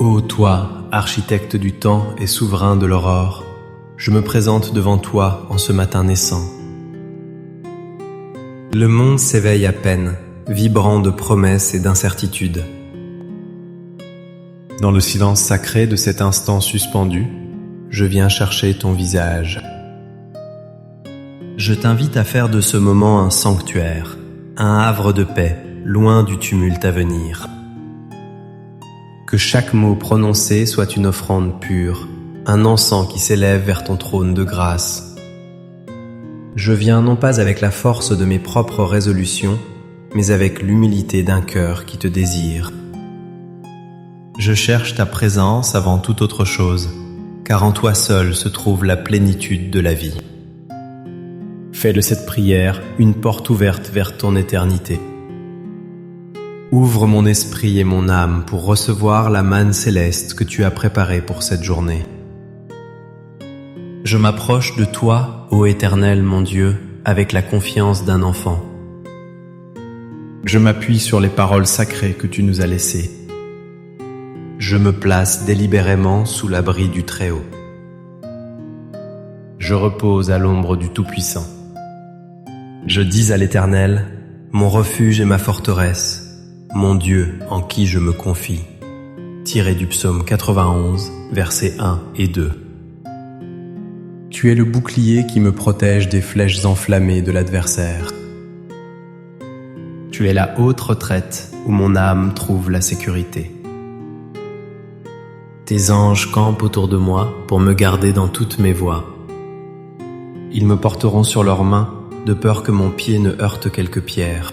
Ô toi, architecte du temps et souverain de l'aurore, je me présente devant toi en ce matin naissant. Le monde s'éveille à peine, vibrant de promesses et d'incertitudes. Dans le silence sacré de cet instant suspendu, je viens chercher ton visage. Je t'invite à faire de ce moment un sanctuaire, un havre de paix, loin du tumulte à venir. Que chaque mot prononcé soit une offrande pure, un encens qui s'élève vers ton trône de grâce. Je viens non pas avec la force de mes propres résolutions, mais avec l'humilité d'un cœur qui te désire. Je cherche ta présence avant toute autre chose, car en toi seul se trouve la plénitude de la vie. Fais de cette prière une porte ouverte vers ton éternité. Ouvre mon esprit et mon âme pour recevoir la manne céleste que tu as préparée pour cette journée. Je m'approche de toi, ô Éternel mon Dieu, avec la confiance d'un enfant. Je m'appuie sur les paroles sacrées que tu nous as laissées. Je me place délibérément sous l'abri du Très-Haut. Je repose à l'ombre du Tout-Puissant. Je dis à l'Éternel, mon refuge et ma forteresse, mon Dieu en qui je me confie. Tiré du psaume 91, versets 1 et 2. Tu es le bouclier qui me protège des flèches enflammées de l'adversaire. Tu es la haute retraite où mon âme trouve la sécurité. Tes anges campent autour de moi pour me garder dans toutes mes voies. Ils me porteront sur leurs mains, de peur que mon pied ne heurte quelque pierre.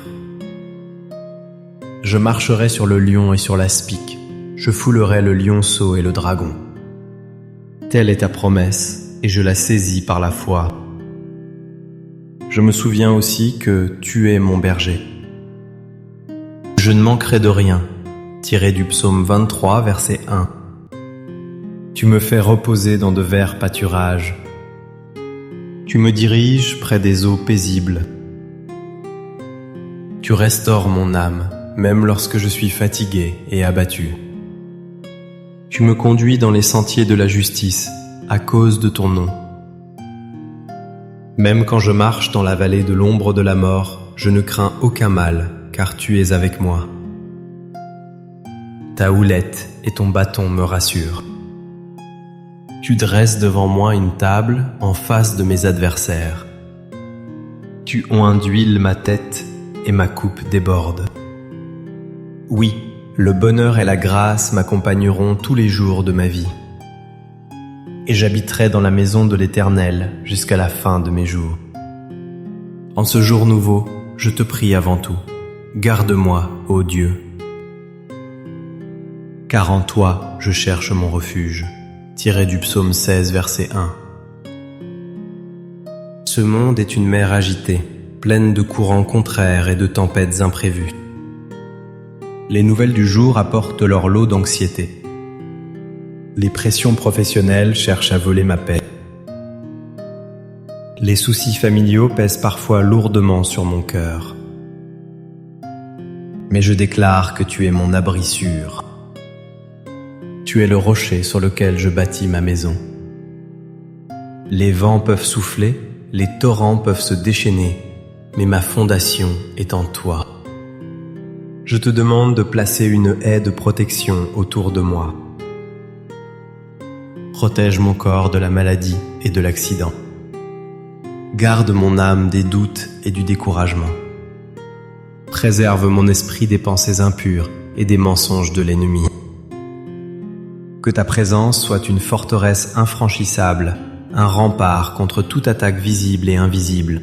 Je marcherai sur le lion et sur l'aspic, je foulerai le lionceau et le dragon. Telle est ta promesse, et je la saisis par la foi. Je me souviens aussi que tu es mon berger. Je ne manquerai de rien, tiré du psaume 23, verset 1. Tu me fais reposer dans de verts pâturages. Tu me diriges près des eaux paisibles. Tu restaures mon âme, même lorsque je suis fatigué et abattu. Tu me conduis dans les sentiers de la justice, à cause de ton nom. Même quand je marche dans la vallée de l'ombre de la mort, je ne crains aucun mal, car tu es avec moi. Ta houlette et ton bâton me rassurent. Tu dresses devant moi une table en face de mes adversaires. Tu oins d'huile ma tête et ma coupe déborde. Oui, le bonheur et la grâce m'accompagneront tous les jours de ma vie. Et j'habiterai dans la maison de l'Éternel jusqu'à la fin de mes jours. En ce jour nouveau, je te prie avant tout, garde-moi, ô Dieu. Car en toi je cherche mon refuge. Tiré du psaume 16, verset 1. Ce monde est une mer agitée, pleine de courants contraires et de tempêtes imprévues. Les nouvelles du jour apportent leur lot d'anxiété. Les pressions professionnelles cherchent à voler ma paix. Les soucis familiaux pèsent parfois lourdement sur mon cœur. Mais je déclare que tu es mon abri sûr. Tu es le rocher sur lequel je bâtis ma maison. Les vents peuvent souffler, les torrents peuvent se déchaîner, mais ma fondation est en toi. Je te demande de placer une haie de protection autour de moi. Protège mon corps de la maladie et de l'accident. Garde mon âme des doutes et du découragement. Préserve mon esprit des pensées impures et des mensonges de l'ennemi. Que ta présence soit une forteresse infranchissable, un rempart contre toute attaque visible et invisible.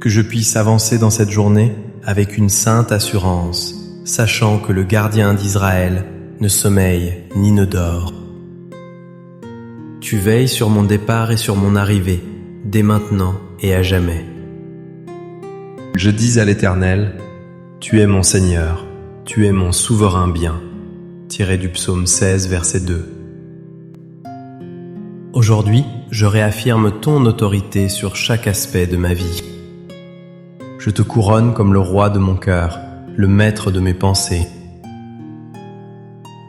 Que je puisse avancer dans cette journée avec une sainte assurance, sachant que le gardien d'Israël ne sommeille ni ne dort. Tu veilles sur mon départ et sur mon arrivée, dès maintenant et à jamais. Je dis à l'Éternel, tu es mon Seigneur, tu es mon souverain bien. Tiré du psaume 16, verset 2. Aujourd'hui, je réaffirme ton autorité sur chaque aspect de ma vie. Je te couronne comme le roi de mon cœur, le maître de mes pensées.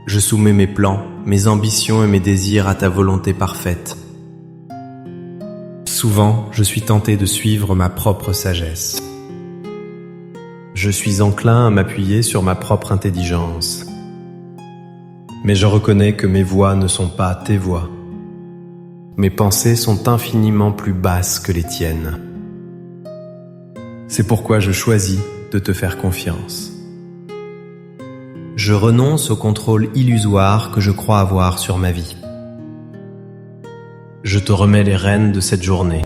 Je soumets mes plans, mes ambitions et mes désirs à ta volonté parfaite. Souvent, je suis tenté de suivre ma propre sagesse. Je suis enclin à m'appuyer sur ma propre intelligence. Mais je reconnais que mes voies ne sont pas tes voies. Mes pensées sont infiniment plus basses que les tiennes. C'est pourquoi je choisis de te faire confiance. Je renonce au contrôle illusoire que je crois avoir sur ma vie. Je te remets les rênes de cette journée.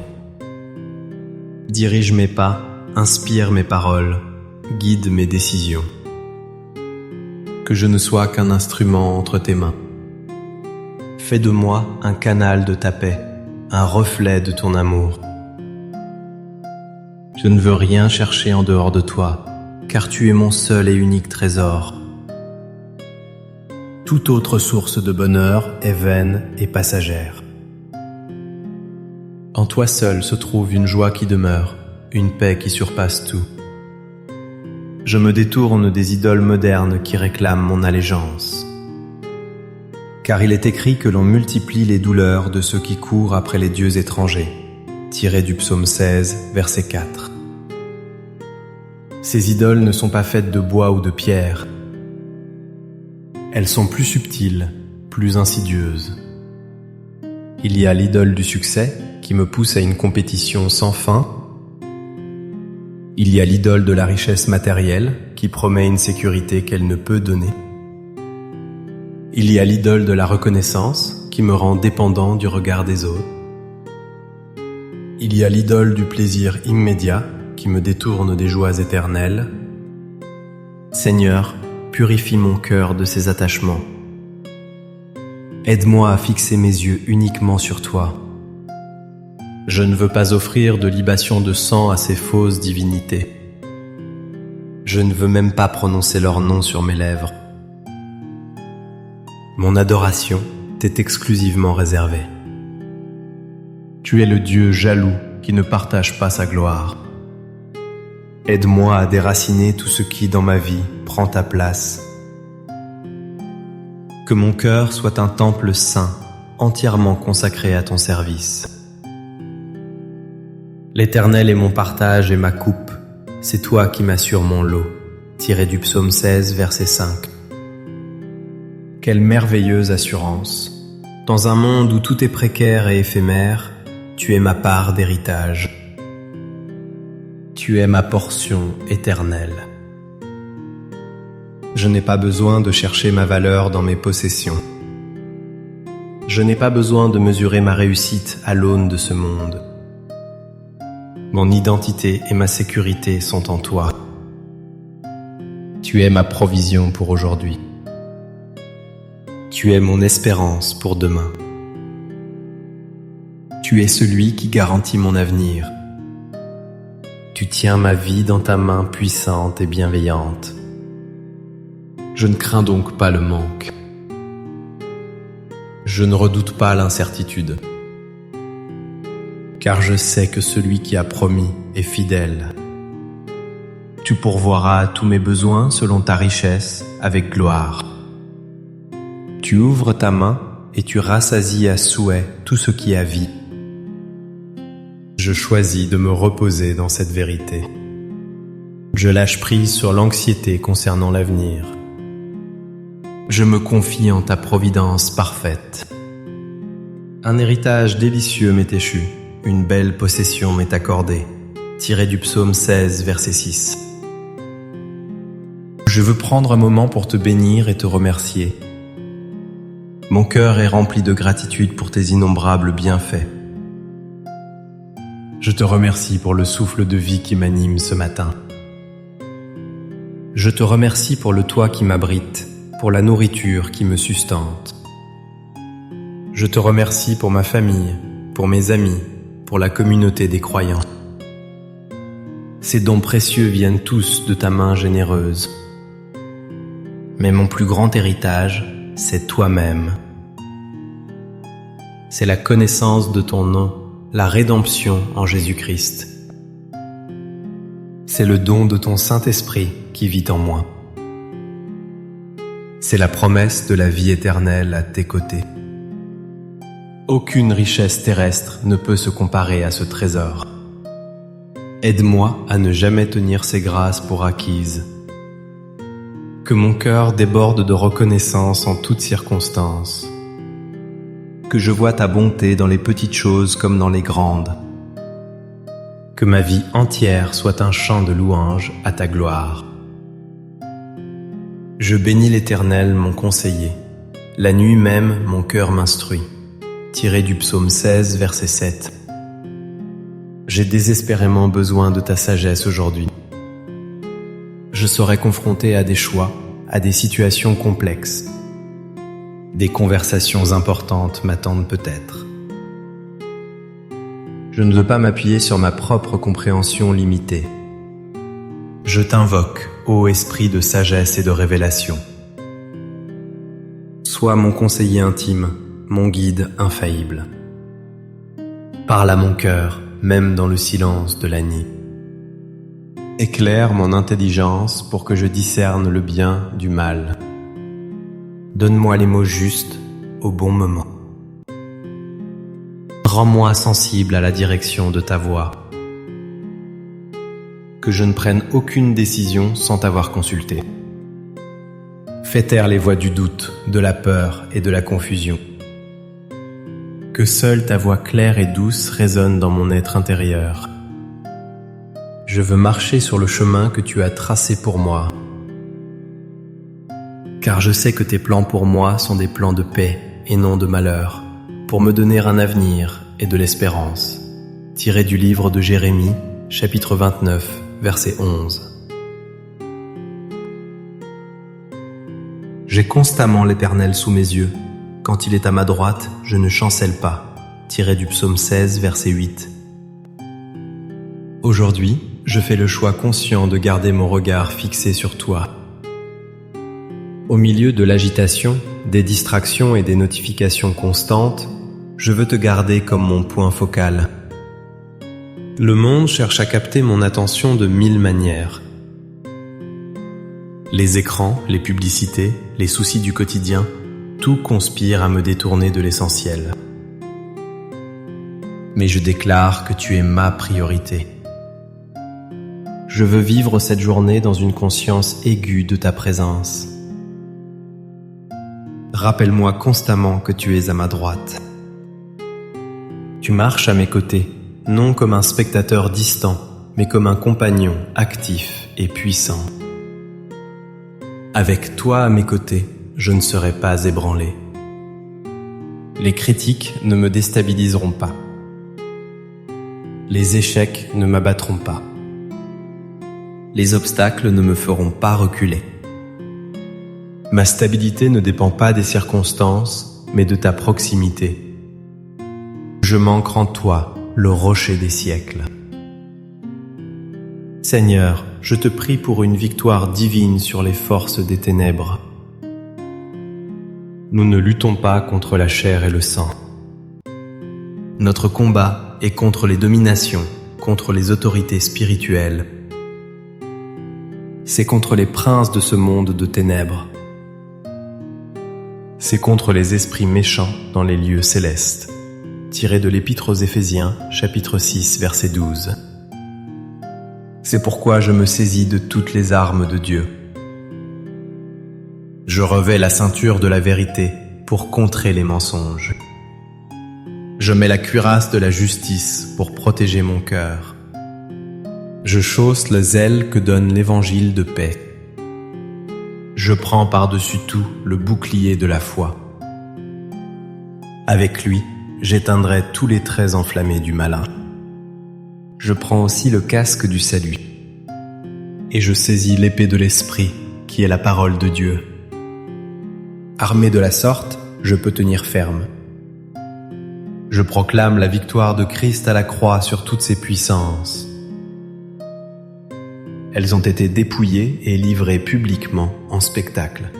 Dirige mes pas, inspire mes paroles, guide mes décisions. Que je ne sois qu'un instrument entre tes mains. Fais de moi un canal de ta paix, un reflet de ton amour. Je ne veux rien chercher en dehors de toi, car tu es mon seul et unique trésor. Toute autre source de bonheur est vaine et passagère. En toi seul se trouve une joie qui demeure, une paix qui surpasse tout. Je me détourne des idoles modernes qui réclament mon allégeance. Car il est écrit que l'on multiplie les douleurs de ceux qui courent après les dieux étrangers, tiré du psaume 16, verset 4. Ces idoles ne sont pas faites de bois ou de pierre. Elles sont plus subtiles, plus insidieuses. Il y a l'idole du succès qui me pousse à une compétition sans fin. Il y a l'idole de la richesse matérielle qui promet une sécurité qu'elle ne peut donner. Il y a l'idole de la reconnaissance qui me rend dépendant du regard des autres. Il y a l'idole du plaisir immédiat qui me détourne des joies éternelles. Seigneur, purifie mon cœur de ces attachements. Aide-moi à fixer mes yeux uniquement sur toi. Je ne veux pas offrir de libation de sang à ces fausses divinités. Je ne veux même pas prononcer leur nom sur mes lèvres. Mon adoration t'est exclusivement réservée. Tu es le Dieu jaloux qui ne partage pas sa gloire. Aide-moi à déraciner tout ce qui, dans ma vie, prend ta place. Que mon cœur soit un temple saint, entièrement consacré à ton service. L'Éternel est mon partage et ma coupe, c'est toi qui m'assures mon lot. Tiré du psaume 16, verset 5. Quelle merveilleuse assurance! Dans un monde où tout est précaire et éphémère, tu es ma part d'héritage. Tu es ma portion éternelle. Je n'ai pas besoin de chercher ma valeur dans mes possessions. Je n'ai pas besoin de mesurer ma réussite à l'aune de ce monde. Mon identité et ma sécurité sont en toi. Tu es ma provision pour aujourd'hui. Tu es mon espérance pour demain. Tu es celui qui garantit mon avenir. Tu tiens ma vie dans ta main puissante et bienveillante. Je ne crains donc pas le manque. Je ne redoute pas l'incertitude. Car je sais que celui qui a promis est fidèle. Tu pourvoiras à tous mes besoins selon ta richesse avec gloire. Tu ouvres ta main et tu rassasies à souhait tout ce qui a vie. Je choisis de me reposer dans cette vérité. Je lâche prise sur l'anxiété concernant l'avenir. Je me confie en ta providence parfaite. Un héritage délicieux m'est échu, une belle possession m'est accordée. Tiré du psaume 16, verset 6. Je veux prendre un moment pour te bénir et te remercier. Mon cœur est rempli de gratitude pour tes innombrables bienfaits. Je te remercie pour le souffle de vie qui m'anime ce matin. Je te remercie pour le toit qui m'abrite, pour la nourriture qui me sustente. Je te remercie pour ma famille, pour mes amis, pour la communauté des croyants. Ces dons précieux viennent tous de ta main généreuse. Mais mon plus grand héritage, c'est toi-même. C'est la connaissance de ton nom, la rédemption en Jésus-Christ. C'est le don de ton Saint-Esprit qui vit en moi. C'est la promesse de la vie éternelle à tes côtés. Aucune richesse terrestre ne peut se comparer à ce trésor. Aide-moi à ne jamais tenir ces grâces pour acquises. Que mon cœur déborde de reconnaissance en toutes circonstances. Que je voie ta bonté dans les petites choses comme dans les grandes. Que ma vie entière soit un chant de louange à ta gloire. Je bénis l'Éternel, mon conseiller. La nuit même, mon cœur m'instruit. Tiré du psaume 16, verset 7. J'ai désespérément besoin de ta sagesse aujourd'hui. Je serai confronté à des choix, à des situations complexes. Des conversations importantes m'attendent peut-être. Je ne veux pas m'appuyer sur ma propre compréhension limitée. Je t'invoque, ô esprit de sagesse et de révélation. Sois mon conseiller intime, mon guide infaillible. Parle à mon cœur, même dans le silence de la nuit. Éclaire mon intelligence pour que je discerne le bien du mal. Donne-moi les mots justes au bon moment. Rends-moi sensible à la direction de ta voix. Que je ne prenne aucune décision sans t'avoir consulté. Fais taire les voix du doute, de la peur et de la confusion. Que seule ta voix claire et douce résonne dans mon être intérieur. Je veux marcher sur le chemin que tu as tracé pour moi. Car je sais que tes plans pour moi sont des plans de paix et non de malheur, pour me donner un avenir et de l'espérance. Tiré du livre de Jérémie, chapitre 29, verset 11. J'ai constamment l'Éternel sous mes yeux. Quand il est à ma droite, je ne chancelle pas. Tiré du psaume 16, verset 8. Aujourd'hui, je fais le choix conscient de garder mon regard fixé sur toi. Au milieu de l'agitation, des distractions et des notifications constantes, je veux te garder comme mon point focal. Le monde cherche à capter mon attention de 1000 manières. Les écrans, les publicités, les soucis du quotidien, tout conspire à me détourner de l'essentiel. Mais je déclare que tu es ma priorité. Je veux vivre cette journée dans une conscience aiguë de ta présence. Rappelle-moi constamment que tu es à ma droite. Tu marches à mes côtés, non comme un spectateur distant, mais comme un compagnon actif et puissant. Avec toi à mes côtés, je ne serai pas ébranlé. Les critiques ne me déstabiliseront pas. Les échecs ne m'abattront pas. Les obstacles ne me feront pas reculer. Ma stabilité ne dépend pas des circonstances, mais de ta proximité. Je m'ancre en toi, le rocher des siècles. Seigneur, je te prie pour une victoire divine sur les forces des ténèbres. Nous ne luttons pas contre la chair et le sang. Notre combat est contre les dominations, contre les autorités spirituelles. C'est contre les princes de ce monde de ténèbres. C'est contre les esprits méchants dans les lieux célestes. Tiré de l'Épître aux Éphésiens, chapitre 6, verset 12. C'est pourquoi je me saisis de toutes les armes de Dieu. Je revêts la ceinture de la vérité pour contrer les mensonges. Je mets la cuirasse de la justice pour protéger mon cœur. Je chausse le zèle que donne l'évangile de paix. Je prends par-dessus tout le bouclier de la foi. Avec lui, j'éteindrai tous les traits enflammés du malin. Je prends aussi le casque du salut. Et je saisis l'épée de l'esprit, qui est la parole de Dieu. Armé de la sorte, je peux tenir ferme. Je proclame la victoire de Christ à la croix sur toutes ses puissances. Elles ont été dépouillées et livrées publiquement en spectacle.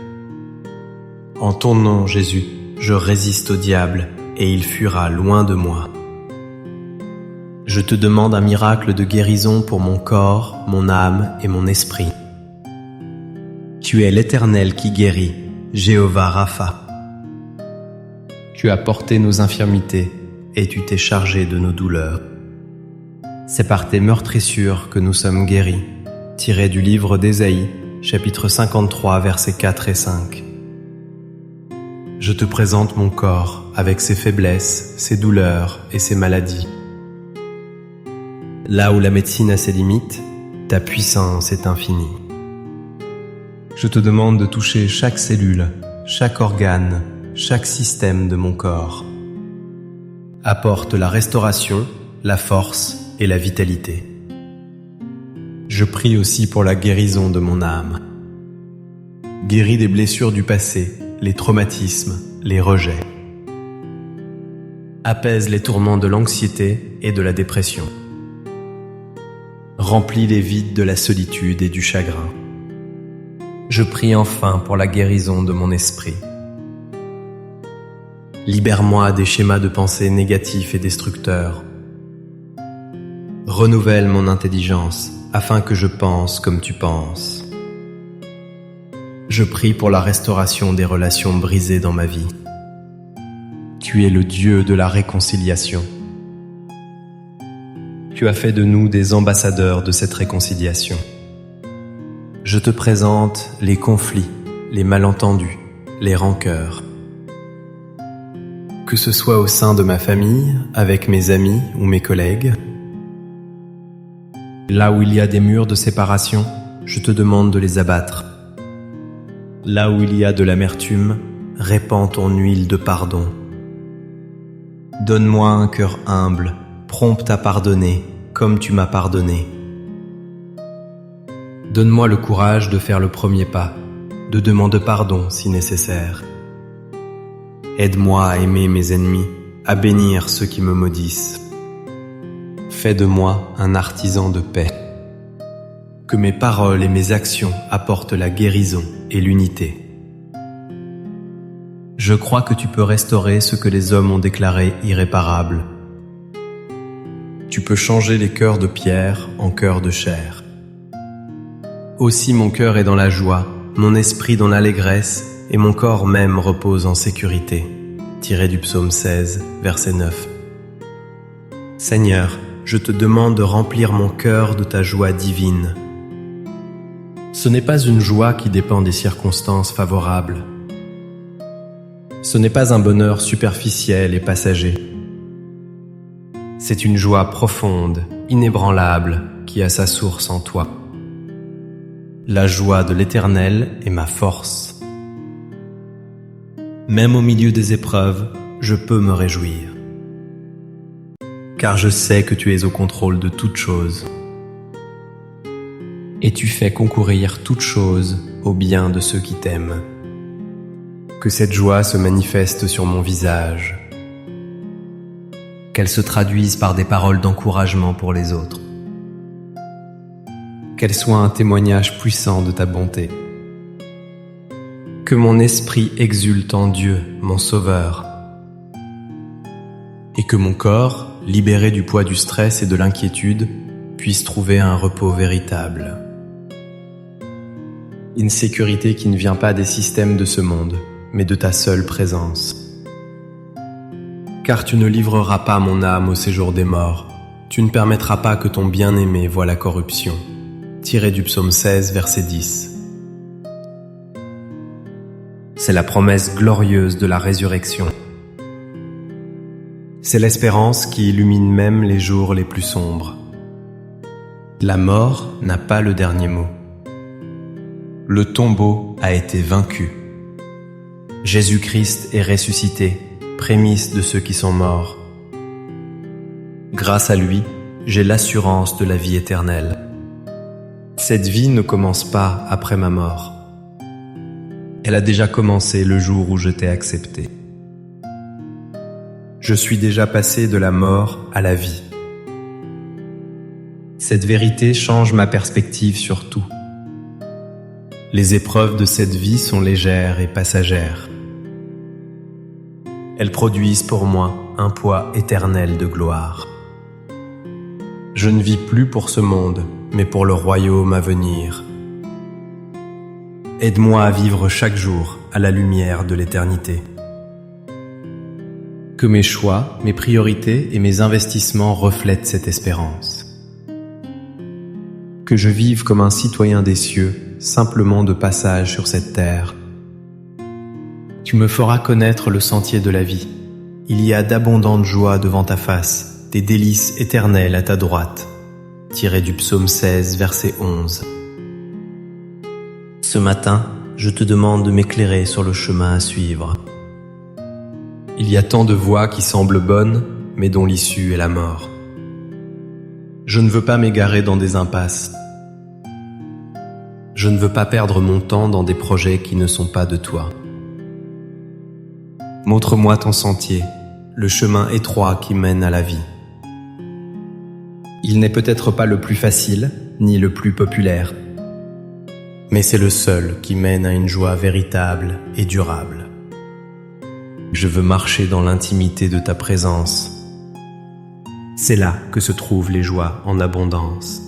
En ton nom, Jésus, je résiste au diable et il fuira loin de moi. Je te demande un miracle de guérison pour mon corps, mon âme et mon esprit. Tu es l'Éternel qui guérit, Jéhovah Rapha. Tu as porté nos infirmités et tu t'es chargé de nos douleurs. C'est par tes meurtrissures que nous sommes guéris. Tiré du livre d'Ésaïe, chapitre 53, versets 4 et 5. Je te présente mon corps avec ses faiblesses, ses douleurs et ses maladies. Là où la médecine a ses limites, ta puissance est infinie. Je te demande de toucher chaque cellule, chaque organe, chaque système de mon corps. Apporte la restauration, la force et la vitalité. Je prie aussi pour la guérison de mon âme. Guéris des blessures du passé, les traumatismes, les rejets. Apaise les tourments de l'anxiété et de la dépression. Remplis les vides de la solitude et du chagrin. Je prie enfin pour la guérison de mon esprit. Libère-moi des schémas de pensée négatifs et destructeurs. Renouvelle mon intelligence afin que je pense comme tu penses. Je prie pour la restauration des relations brisées dans ma vie. Tu es le Dieu de la réconciliation. Tu as fait de nous des ambassadeurs de cette réconciliation. Je te présente les conflits, les malentendus, les rancœurs. Que ce soit au sein de ma famille, avec mes amis ou mes collègues, là où il y a des murs de séparation, je te demande de les abattre. Là où il y a de l'amertume, répands ton huile de pardon. Donne-moi un cœur humble, prompt à pardonner, comme tu m'as pardonné. Donne-moi le courage de faire le premier pas, de demander pardon si nécessaire. Aide-moi à aimer mes ennemis, à bénir ceux qui me maudissent. Fais de moi un artisan de paix. Que mes paroles et mes actions apportent la guérison et l'unité. Je crois que tu peux restaurer ce que les hommes ont déclaré irréparable. Tu peux changer les cœurs de pierre en cœurs de chair. Aussi mon cœur est dans la joie, mon esprit dans l'allégresse, et mon corps même repose en sécurité. Tiré du psaume 16, verset 9. Seigneur, je te demande de remplir mon cœur de ta joie divine. Ce n'est pas une joie qui dépend des circonstances favorables. Ce n'est pas un bonheur superficiel et passager. C'est une joie profonde, inébranlable, qui a sa source en toi. La joie de l'Éternel est ma force. Même au milieu des épreuves, je peux me réjouir. Car je sais que tu es au contrôle de toutes choses. Et tu fais concourir toutes choses au bien de ceux qui t'aiment. Que cette joie se manifeste sur mon visage. Qu'elle se traduise par des paroles d'encouragement pour les autres. Qu'elle soit un témoignage puissant de ta bonté. Que mon esprit exulte en Dieu, mon Sauveur. Et que mon corps, libéré du poids du stress et de l'inquiétude, puisse trouver un repos véritable. Une sécurité qui ne vient pas des systèmes de ce monde, mais de ta seule présence. Car tu ne livreras pas mon âme au séjour des morts, tu ne permettras pas que ton bien-aimé voie la corruption. Tiré du psaume 16, verset 10. C'est la promesse glorieuse de la résurrection. C'est l'espérance qui illumine même les jours les plus sombres. La mort n'a pas le dernier mot. Le tombeau a été vaincu. Jésus-Christ est ressuscité, prémisse de ceux qui sont morts. Grâce à lui, j'ai l'assurance de la vie éternelle. Cette vie ne commence pas après ma mort. Elle a déjà commencé le jour où je t'ai accepté. Je suis déjà passé de la mort à la vie. Cette vérité change ma perspective sur tout. Les épreuves de cette vie sont légères et passagères. Elles produisent pour moi un poids éternel de gloire. Je ne vis plus pour ce monde, mais pour le royaume à venir. Aide-moi à vivre chaque jour à à la lumière de l'éternité. Que mes choix, mes priorités et mes investissements reflètent cette espérance. Que je vive comme un citoyen des cieux, simplement de passage sur cette terre. Tu me feras connaître le sentier de la vie. Il y a d'abondantes joies devant ta face, des délices éternelles à ta droite. Tiré du psaume 16, verset 11. Ce matin, je te demande de m'éclairer sur le chemin à suivre. Il y a tant de voies qui semblent bonnes, mais dont l'issue est la mort. Je ne veux pas m'égarer dans des impasses. Je ne veux pas perdre mon temps dans des projets qui ne sont pas de toi. Montre-moi ton sentier, le chemin étroit qui mène à la vie. Il n'est peut-être pas le plus facile, ni le plus populaire, mais c'est le seul qui mène à une joie véritable et durable. Je veux marcher dans l'intimité de ta présence. C'est là que se trouvent les joies en abondance.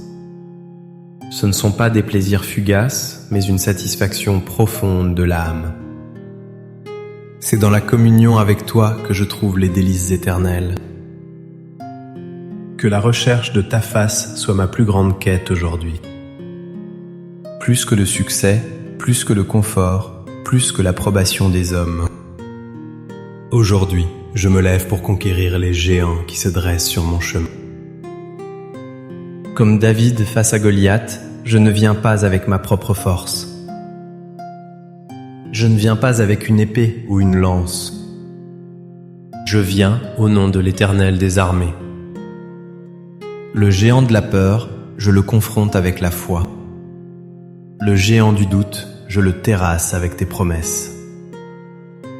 Ce ne sont pas des plaisirs fugaces, mais une satisfaction profonde de l'âme. C'est dans la communion avec toi que je trouve les délices éternelles. Que la recherche de ta face soit ma plus grande quête aujourd'hui. Plus que le succès, plus que le confort, plus que l'approbation des hommes. Aujourd'hui, je me lève pour conquérir les géants qui se dressent sur mon chemin. Comme David face à Goliath, je ne viens pas avec ma propre force. Je ne viens pas avec une épée ou une lance. Je viens au nom de l'Éternel des armées. Le géant de la peur, je le confronte avec la foi. Le géant du doute, je le terrasse avec tes promesses.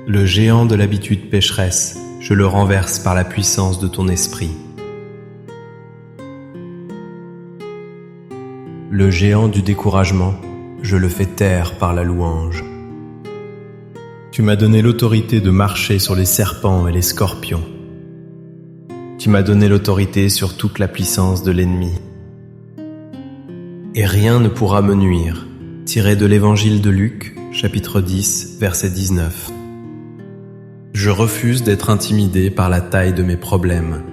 Le géant de l'habitude pécheresse, je le renverse par la puissance de ton esprit. Le géant du découragement, je le fais taire par la louange. Tu m'as donné l'autorité de marcher sur les serpents et les scorpions. Tu m'as donné l'autorité sur toute la puissance de l'ennemi. Et rien ne pourra me nuire. Tiré de l'Évangile de Luc, chapitre 10, verset 19. Je refuse d'être intimidé par la taille de mes problèmes.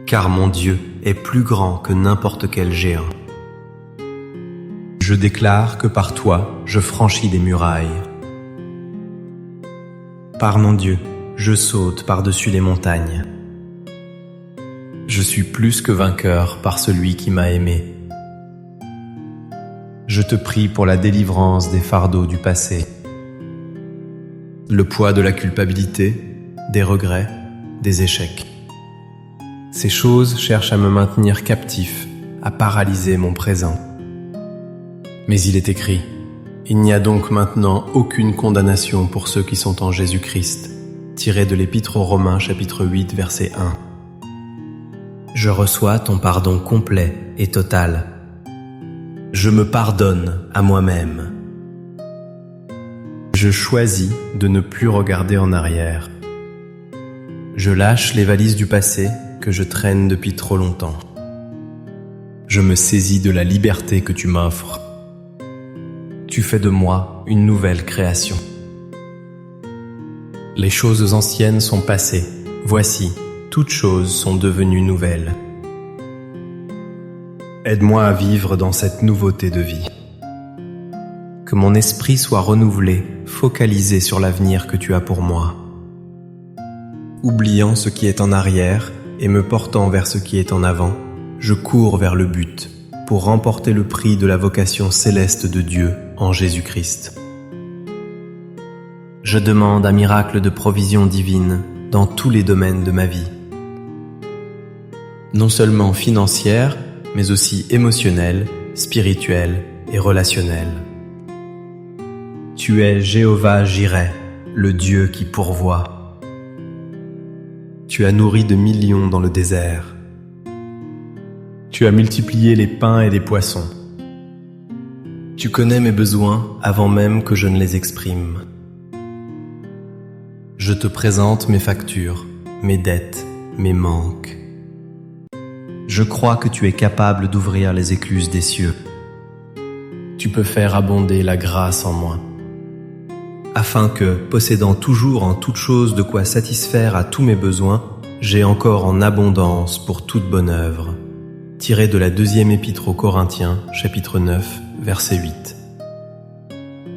Car mon Dieu est plus grand que n'importe quel géant. Je déclare que par toi, je franchis des murailles. Par mon Dieu, je saute par-dessus les montagnes. Je suis plus que vainqueur par celui qui m'a aimé. Je te prie pour la délivrance des fardeaux du passé, le poids de la culpabilité, des regrets, des échecs. Ces choses cherchent à me maintenir captif, à paralyser mon présent. Mais il est écrit, il n'y a donc maintenant aucune condamnation pour ceux qui sont en Jésus-Christ, tiré de l'Épître aux Romains chapitre 8 verset 1. Je reçois ton pardon complet et total. Je me pardonne à moi-même. Je choisis de ne plus regarder en arrière. Je lâche les valises du passé que je traîne depuis trop longtemps. Je me saisis de la liberté que tu m'offres. Tu fais de moi une nouvelle création. Les choses anciennes sont passées. Voici, toutes choses sont devenues nouvelles. Aide-moi à vivre dans cette nouveauté de vie. Que mon esprit soit renouvelé, focalisé sur l'avenir que tu as pour moi. Oubliant ce qui est en arrière et me portant vers ce qui est en avant, je cours vers le but pour remporter le prix de la vocation céleste de Dieu en Jésus-Christ. Je demande un miracle de provision divine dans tous les domaines de ma vie. Non seulement financière, mais aussi émotionnelle, spirituelle et relationnelle. Tu es Jéhovah Jireh, le Dieu qui pourvoit. Tu as nourri de millions dans le désert. Tu as multiplié les pains et les poissons. Tu connais mes besoins avant même que je ne les exprime. Je te présente mes factures, mes dettes, mes manques. Je crois que tu es capable d'ouvrir les écluses des cieux. Tu peux faire abonder la grâce en moi. afin que, possédant toujours en toute chose de quoi satisfaire à tous mes besoins, j'ai encore en abondance pour toute bonne œuvre. Tiré de la 2e épître aux Corinthiens, chapitre 9, verset 8.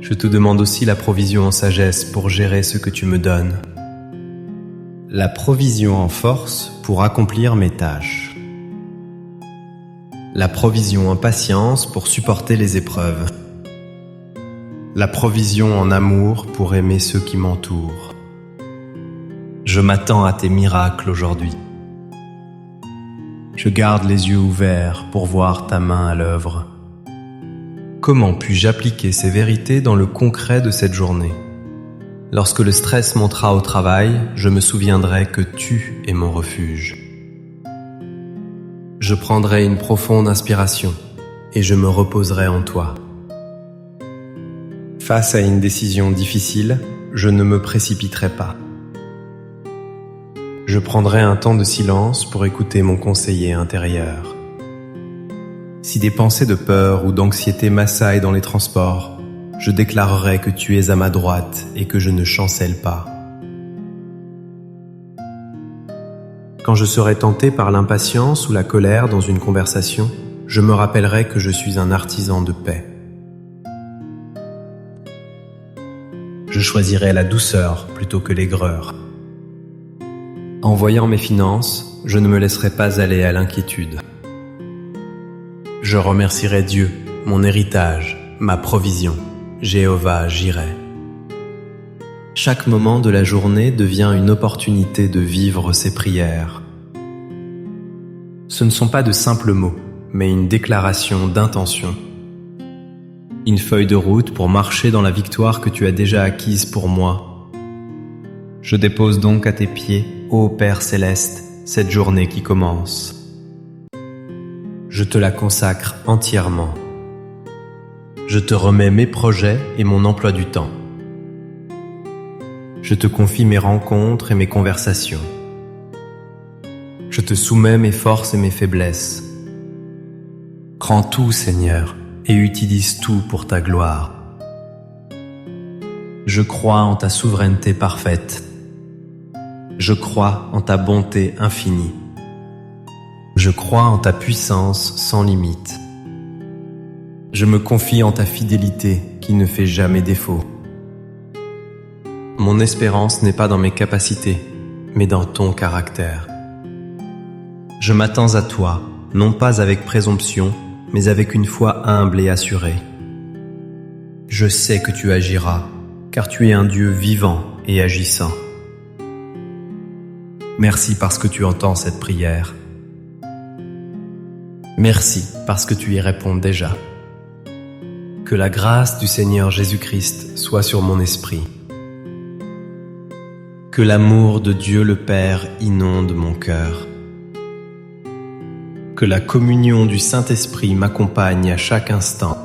Je te demande aussi la provision en sagesse pour gérer ce que tu me donnes. La provision en force pour accomplir mes tâches. La provision en patience pour supporter les épreuves. La provision en amour pour aimer ceux qui m'entourent. Je m'attends à tes miracles aujourd'hui. Je garde les yeux ouverts pour voir ta main à l'œuvre. Comment puis-je appliquer ces vérités dans le concret de cette journée? Lorsque le stress montera au travail, je me souviendrai que tu es mon refuge. Je prendrai une profonde inspiration et je me reposerai en toi. Face à une décision difficile, je ne me précipiterai pas. Je prendrai un temps de silence pour écouter mon conseiller intérieur. Si des pensées de peur ou d'anxiété m'assaillent dans les transports, je déclarerai que tu es à ma droite et que je ne chancelle pas. Quand je serai tenté par l'impatience ou la colère dans une conversation, je me rappellerai que je suis un artisan de paix. Je choisirai la douceur plutôt que l'aigreur. En voyant mes finances, je ne me laisserai pas aller à l'inquiétude. Je remercierai Dieu, mon héritage, ma provision. Jéhovah, j'irai. Chaque moment de la journée devient une opportunité de vivre ses prières. Ce ne sont pas de simples mots, mais une déclaration d'intention. Une feuille de route pour marcher dans la victoire que tu as déjà acquise pour moi. Je dépose donc à tes pieds, ô Père céleste, cette journée qui commence. Je te la consacre entièrement. Je te remets mes projets et mon emploi du temps. Je te confie mes rencontres et mes conversations. Je te soumets mes forces et mes faiblesses. Prends tout, Seigneur, et utilise tout pour ta gloire. Je crois en ta souveraineté parfaite. Je crois en ta bonté infinie. Je crois en ta puissance sans limite. Je me confie en ta fidélité qui ne fait jamais défaut. Mon espérance n'est pas dans mes capacités, mais dans ton caractère. Je m'attends à toi, non pas avec présomption, mais avec une foi humble et assurée. Je sais que tu agiras, car tu es un Dieu vivant et agissant. Merci parce que tu entends cette prière. Merci parce que tu y réponds déjà. Que la grâce du Seigneur Jésus-Christ soit sur mon esprit. Que l'amour de Dieu le Père inonde mon cœur. Que la communion du Saint-Esprit m'accompagne à chaque instant.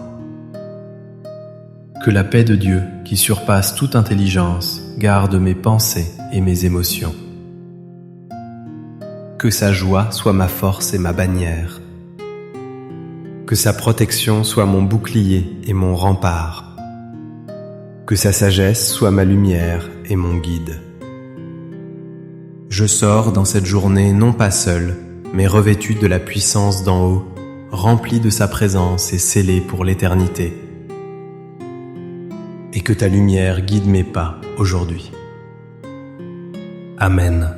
Que la paix de Dieu, qui surpasse toute intelligence, garde mes pensées et mes émotions. Que sa joie soit ma force et ma bannière. Que sa protection soit mon bouclier et mon rempart. Que sa sagesse soit ma lumière et mon guide. Je sors dans cette journée non pas seul, mais revêtu de la puissance d'en haut, rempli de sa présence et scellé pour l'éternité. Et que ta lumière guide mes pas aujourd'hui. Amen.